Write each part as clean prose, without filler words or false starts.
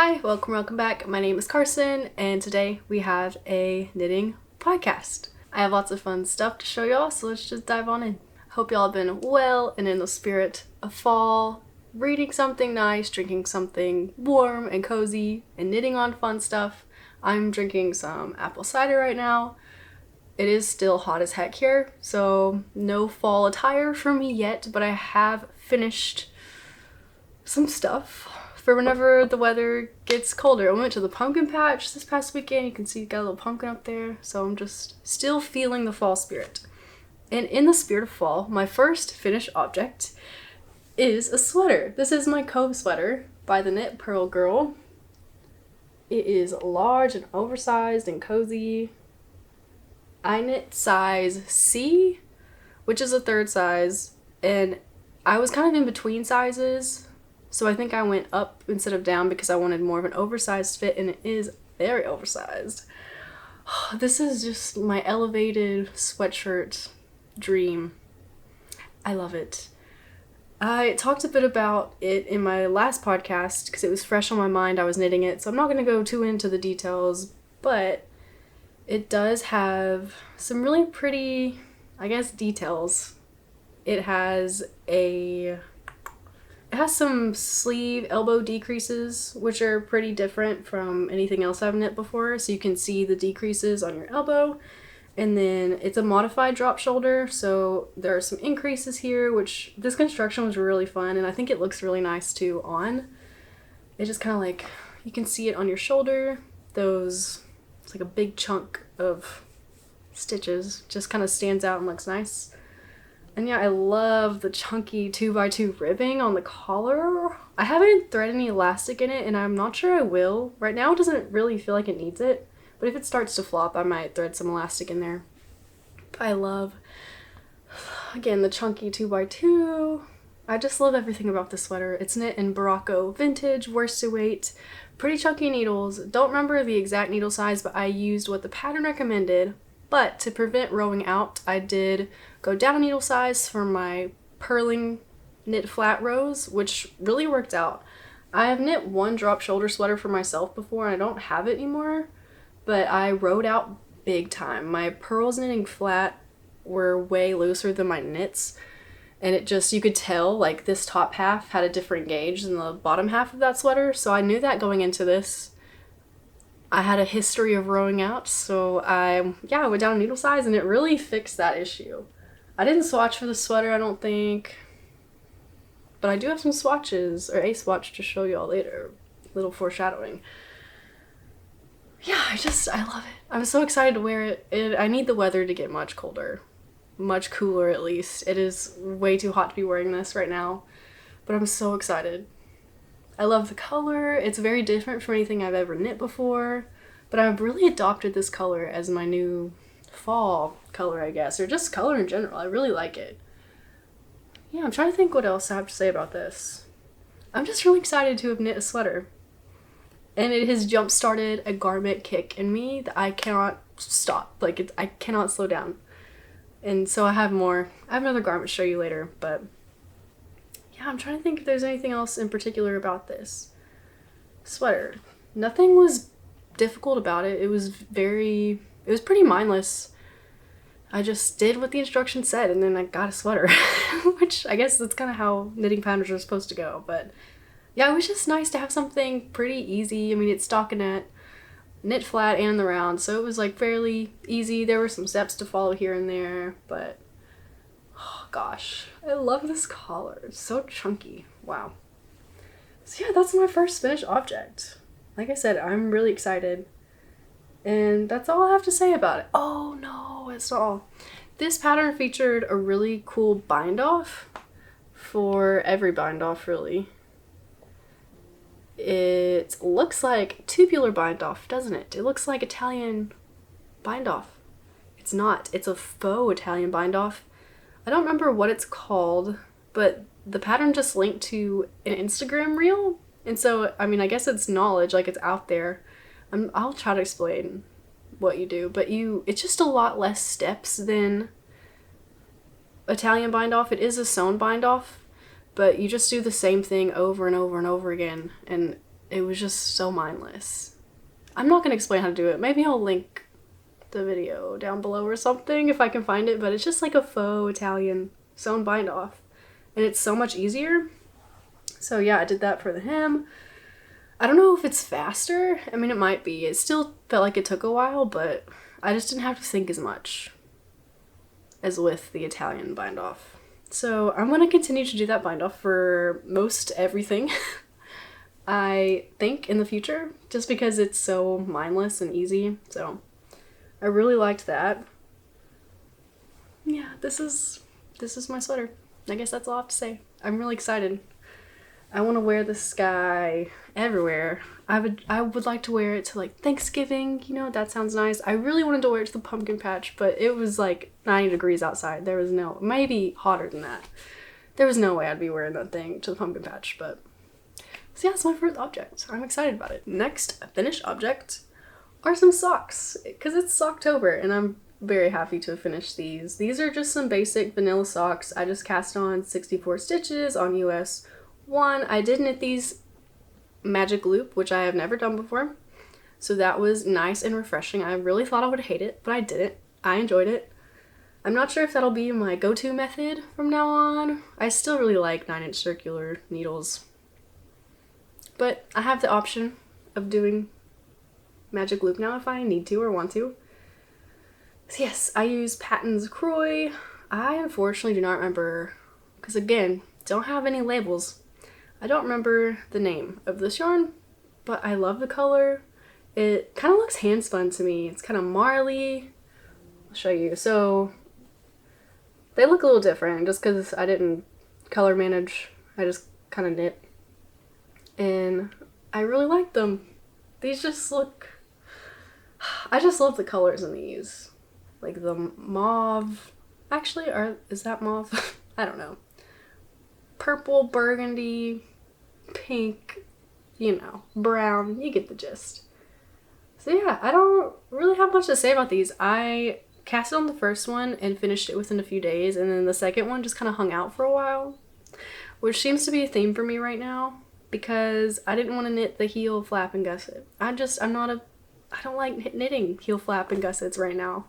Hi, welcome back. My name is Carson, and today we have a knitting podcast. I have lots of fun stuff to show y'all, so let's just dive on in. Hope y'all have been well and in the spirit of fall, reading something nice, drinking something warm and cozy, and knitting on fun stuff. I'm drinking some apple cider right now. It is still hot as heck here, so no fall attire for me yet, but I have finished some stuff for whenever the weather gets colder. I went to the pumpkin patch this past weekend. You can see got a little pumpkin up there, so I'm just still feeling the fall spirit. And in the spirit of fall, my first finished object is a sweater. This is my Cove Sweater by the Knit Pearl Girl. It is large and oversized and cozy. I knit size C, which is a third size, and I was kind of in between sizes. So I think I went up instead of down because I wanted more of an oversized fit, and it is very oversized. This is just my elevated sweatshirt dream. I love it. I talked a bit about it in my last podcast because it was fresh on my mind. I was knitting it, so I'm not going to go too into the details, but it does have some really pretty, I guess, details. It has some sleeve elbow decreases, which are pretty different from anything else I've knit before, so you can see the decreases on your elbow. And then it's a modified drop shoulder, so there are some increases here, which this construction was really fun, and I think it looks really nice too on. It just kind of like, you can see it on your shoulder, it's like a big chunk of stitches, just kind of stands out and looks nice. And yeah, I love the chunky 2x2 ribbing on the collar. I haven't threaded any elastic in it, and I'm not sure I will. Right now it doesn't really feel like it needs it, but if it starts to flop, I might thread some elastic in there. But I love, again, the chunky 2x2. I just love everything about this sweater. It's knit in Barocco vintage, worsted weight, pretty chunky needles. Don't remember the exact needle size, but I used what the pattern recommended. But to prevent rowing out, I did go down a needle size for my purling knit flat rows, which really worked out. I have knit one drop shoulder sweater for myself before, and I don't have it anymore, but I rowed out big time. My purls knitting flat were way looser than my knits, and it just, you could tell, like, this top half had a different gauge than the bottom half of that sweater, so I knew that going into this. I had a history of rowing out, so I went down needle size, and it really fixed that issue. I didn't swatch for the sweater, I don't think, but I do have some swatches, or a swatch to show y'all later. Little foreshadowing. Yeah, I love it. I'm so excited to wear it. I need the weather to get much colder. Much cooler, at least. It is way too hot to be wearing this right now, but I'm so excited. I love the color. It's very different from anything I've ever knit before, but I've really adopted this color as my new fall color, I guess, or just color in general. I really like it. Yeah, I'm trying to think what else I have to say about this. I'm just really excited to have knit a sweater, and it has jump-started a garment kick in me that I cannot stop. I cannot slow down. And so I have another garment to show you later, but yeah, I'm trying to think if there's anything else in particular about this sweater. Nothing was difficult about it. It was pretty mindless. I just did what the instructions said, and then I got a sweater, which I guess that's kind of how knitting patterns are supposed to go. But yeah, it was just nice to have something pretty easy. I mean, it's stockinette, knit flat and the round, so it was like fairly easy. There were some steps to follow here and there, but oh gosh, I love this collar. It's so chunky. Wow. So yeah, that's my first finished object. Like I said, I'm really excited. And that's all I have to say about it. Oh no, it's not all. This pattern featured a really cool bind off for every bind off, really. It looks like tubular bind off, doesn't it? It looks like Italian bind off. It's not. It's a faux Italian bind off. I don't remember what it's called, but the pattern just linked to an Instagram reel. And so, I mean, I guess it's knowledge, like it's out there. I'll try to explain what you do, but it's just a lot less steps than Italian bind off. It is a sewn bind off, but you just do the same thing over and over and over again. And it was just so mindless. I'm not going to explain how to do it. Maybe I'll link the video down below or something if I can find it, but it's just like a faux Italian sewn bind off. And it's so much easier. So yeah, I did that for the hem. I don't know if it's faster. I mean, it might be. It still felt like it took a while, but I just didn't have to think as much as with the Italian bind off. So I'm going to continue to do that bind off for most everything. I think in the future, just because it's so mindless and easy. So I really liked that. Yeah, this is my sweater. I guess that's all I have to say. I'm really excited. I want to wear this guy everywhere. I would like to wear it to like Thanksgiving, you know, that sounds nice. I really wanted to wear it to the pumpkin patch, but it was like 90 degrees outside. There was no, maybe hotter than that. There was no way I'd be wearing that thing to the pumpkin patch, but so yeah, it's my first object. I'm excited about it. Next finished object are some socks, because it's Socktober and I'm very happy to have finished these. These are just some basic vanilla socks. I just cast on 64 stitches on US 1. I did knit these magic loop, which I have never done before, so that was nice and refreshing. I really thought I would hate it, but I didn't. I enjoyed it. I'm not sure if that'll be my go-to method from now on. I still really like 9-inch circular needles, but I have the option of doing magic loop now if I need to or want to. So yes, I use Patton's Croy. I unfortunately do not remember, because again, don't have any labels. I don't remember the name of this yarn, but I love the color. It kind of looks hand spun to me. It's kind of marly. I'll show you. So they look a little different just because I didn't color manage. I just kind of knit. And I really like them. These just look, I just love the colors in these. Like the mauve, actually, is that mauve? I don't know. Purple, burgundy, pink, you know, brown, you get the gist. So yeah, I don't really have much to say about these. I cast on the first one and finished it within a few days, and then the second one just kind of hung out for a while, which seems to be a theme for me right now, because I didn't want to knit the heel, flap, and gusset. I don't like knitting heel, flap, and gussets right now.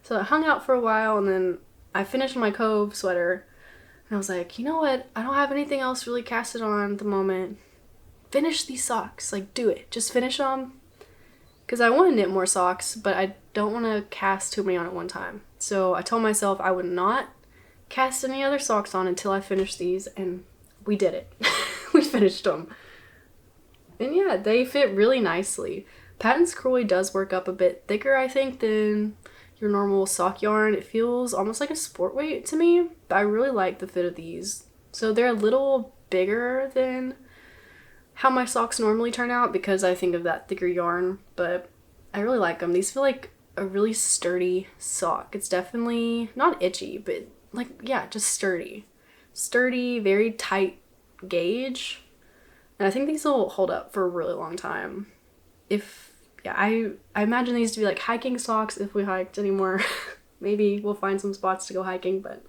So it hung out for a while, and then I finished my Cove sweater, and I was like, you know what? I don't have anything else really casted on at the moment. Finish these socks. Like, do it. Just finish them. Because I want to knit more socks, but I don't want to cast too many on at one time. So I told myself I would not cast any other socks on until I finished these, and we did it. We finished them. And yeah, they fit really nicely. Patton's Croy does work up a bit thicker, I think, than your normal sock yarn. It feels almost like a sport weight to me, but I really like the fit of these. So they're a little bigger than how my socks normally turn out because I think of that thicker yarn, but I really like them. These feel like a really sturdy sock. It's definitely not itchy, but like, yeah, just sturdy. Sturdy, very tight gauge. And I think these will hold up for a really long time. I imagine these to be like hiking socks if we hiked anymore. Maybe we'll find some spots to go hiking, but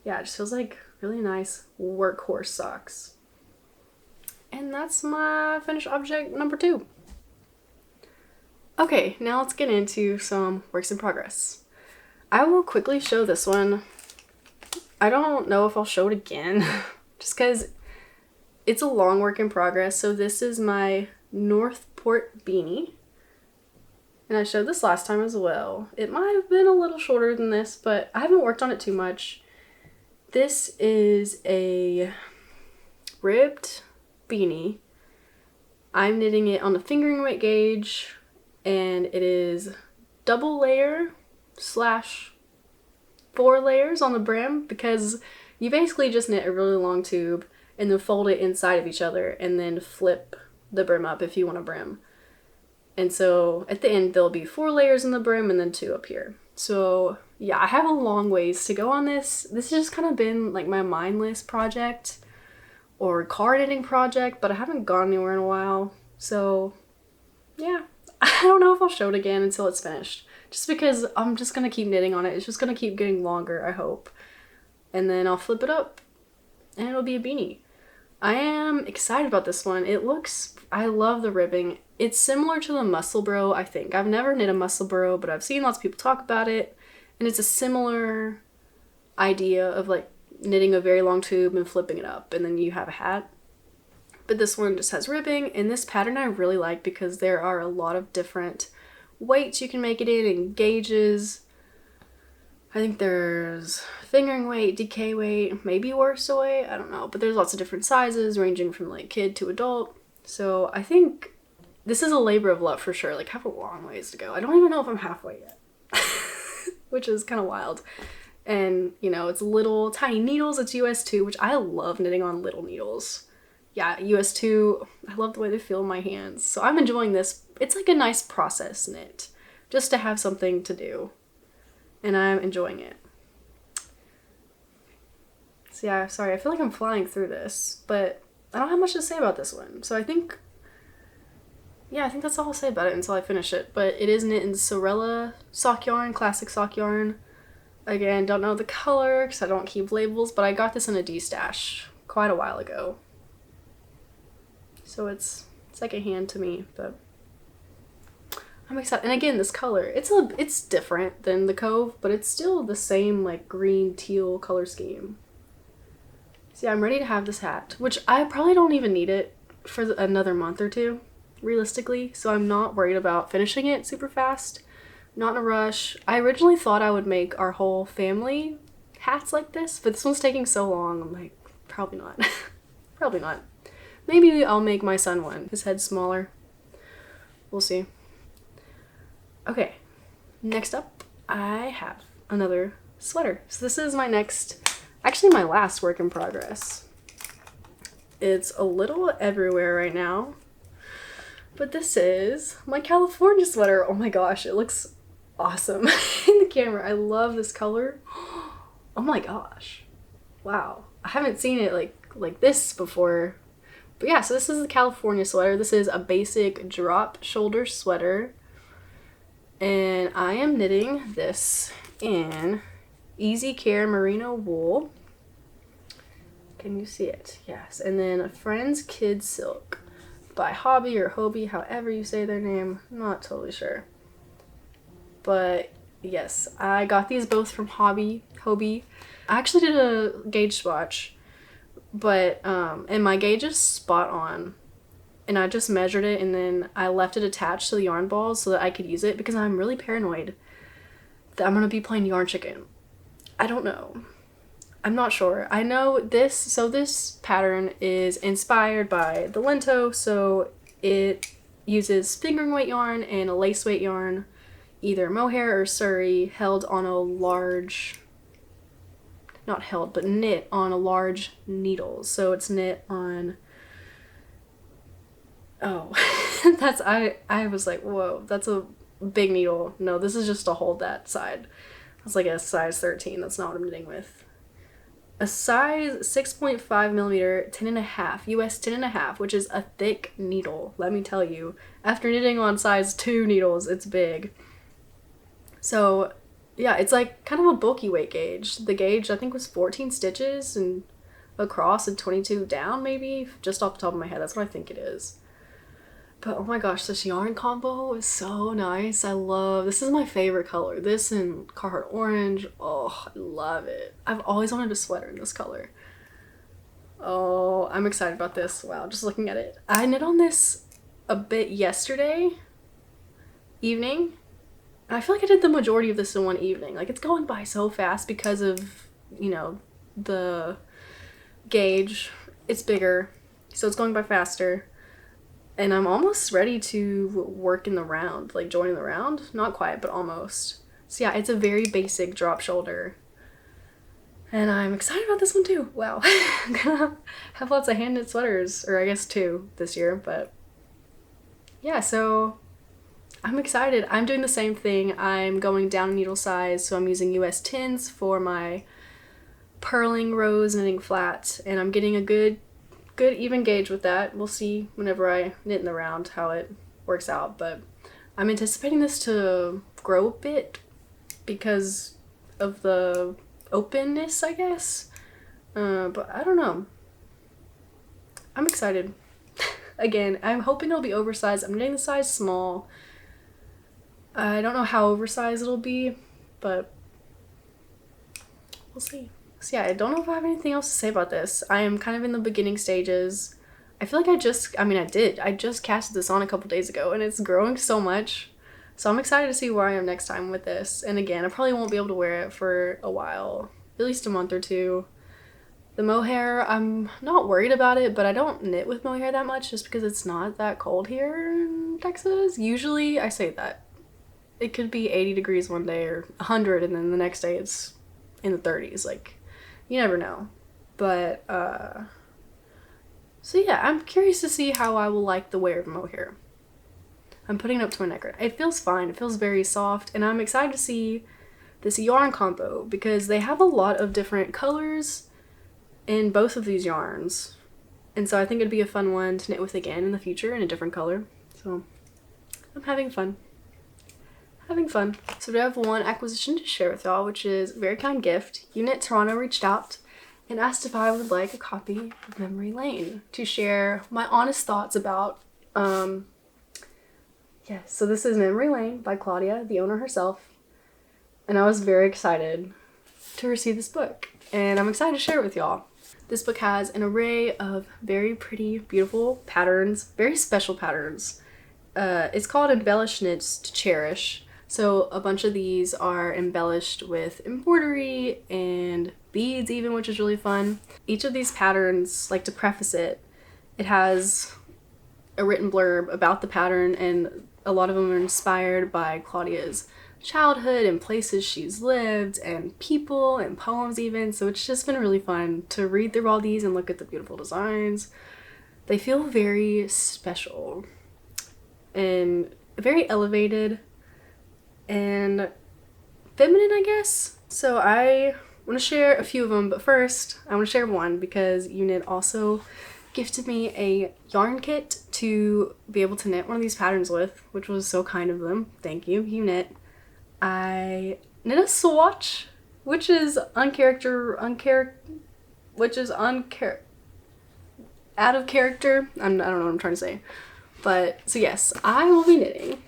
yeah, it just feels like really nice workhorse socks. And that's my finished object number 2. Okay, now let's get into some works in progress. I will quickly show this one. I don't know if I'll show it again, just because it's a long work in progress. So this is my Northport Beanie. And I showed this last time as well. It might have been a little shorter than this, but I haven't worked on it too much. This is a ribbed beanie. I'm knitting it on the fingering weight gauge, and it is double layer / 4 layers on the brim, because you basically just knit a really long tube and then fold it inside of each other and then flip the brim up if you want a brim. And so at the end there'll be 4 layers in the brim and then 2 up here. So yeah, I have a long ways to go on this. This has just kind of been like my mindless project or card knitting project, but I haven't gone anywhere in a while. So yeah, I don't know if I'll show it again until it's finished, just because I'm just gonna keep knitting on it. It's just gonna keep getting longer, I hope. And then I'll flip it up and it'll be a beanie. I am excited about this one. I love the ribbing. It's similar to the Muscle Bro, I think. I've never knit a Muscle Bro, but I've seen lots of people talk about it. And it's a similar idea of like knitting a very long tube and flipping it up, and then you have a hat. But this one just has ribbing, and this pattern I really like because there are a lot of different weights you can make it in and gauges. I think there's fingering weight, DK weight, maybe worsted weight, I don't know. But there's lots of different sizes ranging from like kid to adult. So I think this is a labor of love for sure. Like I have a long ways to go. I don't even know if I'm halfway yet, which is kind of wild. And you know, it's little tiny needles. It's US2, which I love knitting on little needles. Yeah, US2, I love the way they feel in my hands. So I'm enjoying this. It's like a nice process knit, just to have something to do. And I'm enjoying it. So yeah, sorry, I feel like I'm flying through this, but I don't have much to say about this one. So I think that's all I'll say about it until I finish it. But it is knit in Sorella sock yarn, classic sock yarn. Again, don't know the color because I don't keep labels, but I got this in a D-stash quite a while ago. So it's secondhand to me, but I'm excited. And again, this color, it's different than the Cove, but it's still the same like green teal color scheme. So yeah, I'm ready to have this hat, which I probably don't even need it for another month or two, realistically. So I'm not worried about finishing it super fast. Not in a rush. I originally thought I would make our whole family hats like this, but this one's taking so long. I'm like, probably not. Probably not. Maybe I'll make my son one. His head's smaller. We'll see. Okay, next up, I have another sweater. So this is my last work in progress. It's a little everywhere right now, but this is my California sweater. Oh my gosh, it looks awesome in the camera. I love this color. Oh my gosh. Wow. I haven't seen it like this before. But yeah, so this is the California sweater. This is a basic drop shoulder sweater. And I am knitting this in Easy Care merino wool. Can you see it? Yes. And then a Friends Kid Silk by Hobby or Hobie, however you say their name. I'm not totally sure. But yes, I got these both from Hobby. I actually did a gauge swatch, but and my gauge is spot on. And I just measured it and then I left it attached to the yarn balls so that I could use it because I'm really paranoid that I'm going to be playing yarn chicken. I don't know. I'm not sure. I know this pattern is inspired by the Lento, so it uses fingering weight yarn and a lace weight yarn, either mohair or Surrey, held on a large, not held, but knit on a large needle. So it's knit on, oh, I was like, whoa, that's a big needle. No, this is just to hold that side. It's like a size 13. That's not what I'm knitting with. A size 6.5 millimeter, 10.5, US 10.5, which is a thick needle, let me tell you. After knitting on size 2 needles, it's big. So yeah, it's like kind of a bulky weight gauge. The gauge I think was 14 stitches and across and 22 down maybe, just off the top of my head. That's what I think it is. But oh my gosh, this yarn combo is so nice. This is my favorite color. This and Carhartt Orange. Oh, I love it. I've always wanted a sweater in this color. Oh, I'm excited about this. Wow, just looking at it. I knit on this a bit yesterday evening. And I feel like I did the majority of this in one evening. Like, it's going by so fast because of, you know, the gauge. It's bigger, so it's going by faster. And I'm almost ready to work in the round, like join the round. Not quite, but almost. So yeah, it's a very basic drop shoulder. And I'm excited about this one too. Wow. I'm gonna have lots of hand knit sweaters, or I guess 2 this year, but yeah, so I'm excited. I'm doing the same thing. I'm going down in needle size, so I'm using US 10s for my purling rows knitting flat, and I'm getting a good even gauge with that. We'll see whenever I knit in the round how it works out, but I'm anticipating this to grow a bit because of the openness, I guess. But I don't know. I'm excited. Again, I'm hoping it'll be oversized. I'm getting the size small. I don't know how oversized it'll be, but we'll see. So yeah, I don't know if I have anything else to say about this. I am kind of in the beginning stages. I feel like I just casted this on a couple days ago, and it's growing so much. So I'm excited to see where I am next time with this. And again, I probably won't be able to wear it for a while, at least a month or two. The mohair, I'm not worried about it, but I don't knit with mohair that much just because it's not that cold here in Texas. Usually, I say that. It could be 80 degrees one day or 100, and then the next day it's in the 30s. Like, you never know. But, so yeah, I'm curious to see how I will like the wear of mohair. I'm putting it up to my neck right now. It feels fine. It feels very soft, and I'm excited to see this yarn combo because they have a lot of different colors in both of these yarns. And so I think it'd be a fun one to knit with again in the future in a different color. So I'm having fun. So we have one acquisition to share with y'all, which is a very kind gift. Unit Toronto reached out and asked if I would like a copy of Memory Lane to share my honest thoughts about, so this is Memory Lane by Claudia, the owner herself. And I was very excited to receive this book, and I'm excited to share it with y'all. This book has an array of very pretty, beautiful patterns, very special patterns. It's called Embellished Knits to Cherish. So a bunch of these are embellished with embroidery and beads even, which is really fun. Each of these patterns, like to preface it, it has a written blurb about the pattern, and a lot of them are inspired by Claudia's childhood and places she's lived and people and poems even. So it's just been really fun to read through all these and look at the beautiful designs. They feel very special and very elevated and feminine, I guess. So I want to share a few of them, but first I want to share one because Unit also gifted me a yarn kit to be able to knit one of these patterns with, which was so kind of them. Thank you, Unit. I knit a swatch, which is out of character. I don't know what I'm trying to say. But, so yes, I will be knitting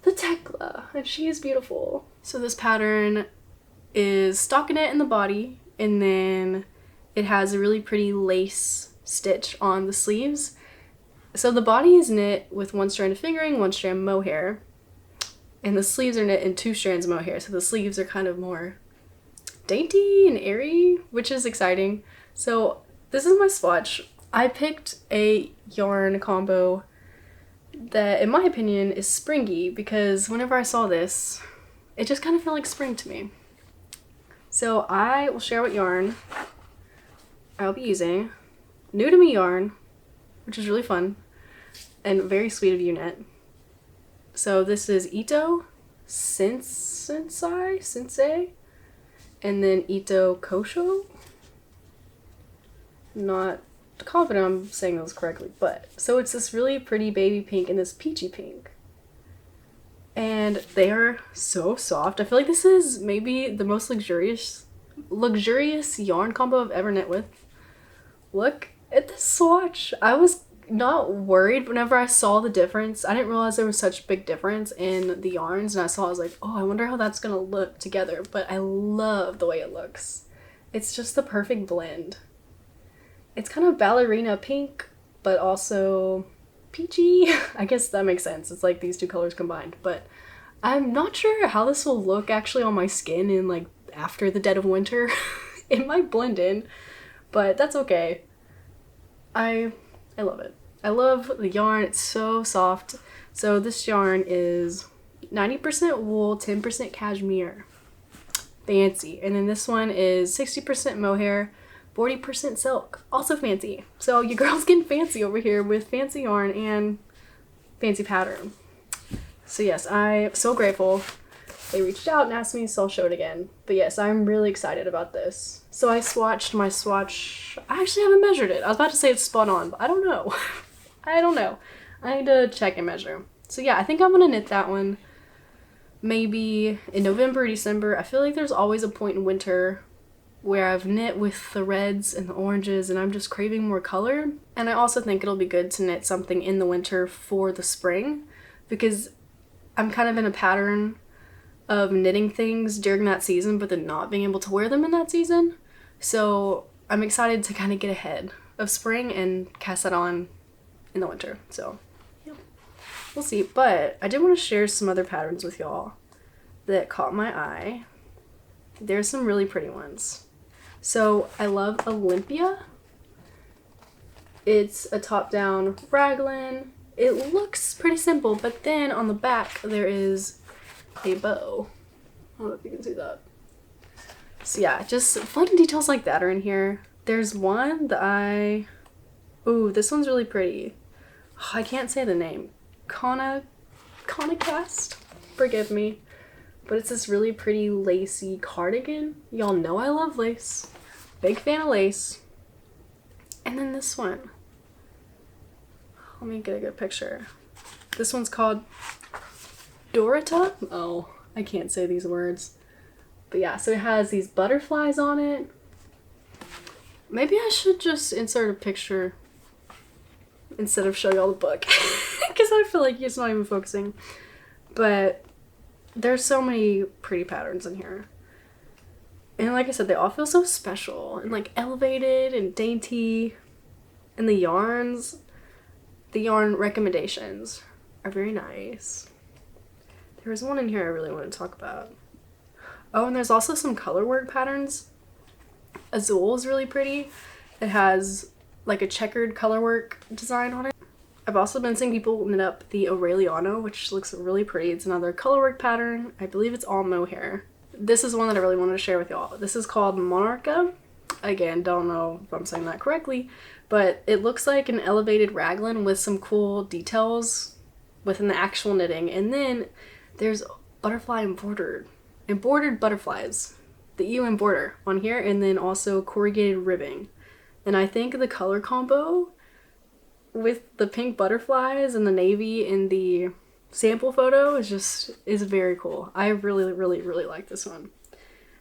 the Tekla, and she is beautiful. So this pattern is stockinette in the body, and then it has a really pretty lace stitch on the sleeves. So the body is knit with one strand of fingering, one strand mohair, and the sleeves are knit in 2 strands of mohair. So the sleeves are kind of more dainty and airy, which is exciting. So this is my swatch. I picked a yarn combo that, in my opinion, is springy because whenever I saw this, it just kind of felt like spring to me. So I will share what yarn I'll be using. New to me yarn, which is really fun and very sweet of Unit. So this is Ito Sensei, and then Ito Kosho. Not confident I'm saying those correctly, but so it's this really pretty baby pink and this peachy pink, and they are so soft. I feel like this is maybe the most luxurious yarn combo I've ever knit with. Look at this swatch. I was not worried whenever I saw the difference. I didn't realize there was such a big difference in the yarns, and I was like, oh, I wonder how that's gonna look together, but I love the way it looks. It's just the perfect blend. It's kind of ballerina pink, but also peachy. I guess that makes sense. It's like these 2 colors combined, but I'm not sure how this will look actually on my skin in like after the dead of winter. It might blend in, but that's okay. I love it. I love the yarn. It's so soft. So this yarn is 90% wool, 10% cashmere. Fancy. And then this one is 60% mohair, 40% silk. Also fancy. So your girl's getting fancy over here with fancy yarn and fancy pattern. So yes, I'm so grateful. They reached out and asked me, so I'll show it again. But yes, I'm really excited about this. So I swatched my swatch. I actually haven't measured it. I was about to say it's spot on, but I don't know. I don't know. I need to check and measure. So yeah, I think I'm gonna knit that one maybe in November or December. I feel like there's always a point in winter where I've knit with the reds and the oranges and I'm just craving more color. And I also think it'll be good to knit something in the winter for the spring, because I'm kind of in a pattern of knitting things during that season but then not being able to wear them in that season. So I'm excited to kind of get ahead of spring and cast that on in the winter. So yeah, we'll see. But I did want to share some other patterns with y'all that caught my eye. There's some really pretty ones. So I love Olympia. It's a top-down raglan. It looks pretty simple, but then on the back there is a bow. I don't know if you can see that. So yeah, just fun details like that are in here. There's one that ooh, this one's really pretty. Oh, I can't say the name. Conacast? Forgive me. But it's this really pretty lacy cardigan. Y'all know I love lace. Big fan of lace. And then this one. Let me get a good picture. This one's called Dorita. Oh, I can't say these words. But yeah, so it has these butterflies on it. Maybe I should just insert a picture instead of show y'all the book. Because I feel like it's not even focusing. But there's so many pretty patterns in here. And like I said, they all feel so special and like elevated and dainty. And the yarn recommendations are very nice. There was one in here I really want to talk about. Oh, and there's also some color work patterns. Azul is really pretty. It has like a checkered color work design on it. I've also been seeing people knit up the Aureliano, which looks really pretty. It's another color work pattern. I believe it's all mohair. This is one that I really wanted to share with y'all. This is called Monarcha. Again, don't know if I'm saying that correctly, but it looks like an elevated raglan with some cool details within the actual knitting. And then there's butterfly embroidered butterflies that you embroider on here, and then also corrugated ribbing. And I think the color combo with the pink butterflies and the navy in the sample photo is very cool. I really, really, really like this one.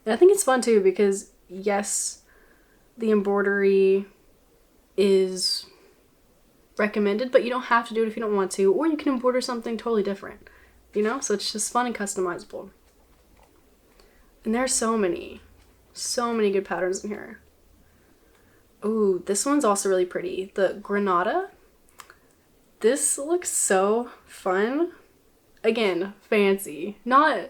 And I think it's fun too because yes, the embroidery is recommended, but you don't have to do it if you don't want to, or you can embroider something totally different, you know? So it's just fun and customizable. And there's so many good patterns in here. Ooh, this one's also really pretty. The Granada. This looks so fun. Again, fancy. Not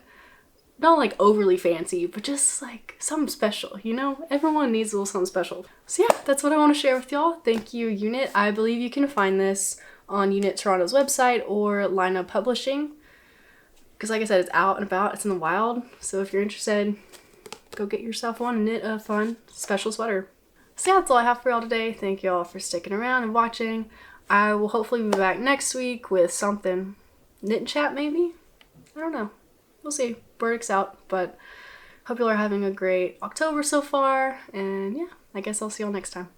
like overly fancy, but just like something special, you know? Everyone needs a little something special. So yeah, that's what I want to share with y'all. Thank you, Unit. I believe you can find this on Unit Toronto's website or Lina Publishing. Because like I said, it's out and about, it's in the wild. So if you're interested, go get yourself one and knit a fun, special sweater. So yeah, that's all I have for y'all today. Thank y'all for sticking around and watching. I will hopefully be back next week with something. Knit and chat maybe? I don't know. We'll see. Verdict's out. But hope y'all are having a great October so far. And yeah, I guess I'll see y'all next time.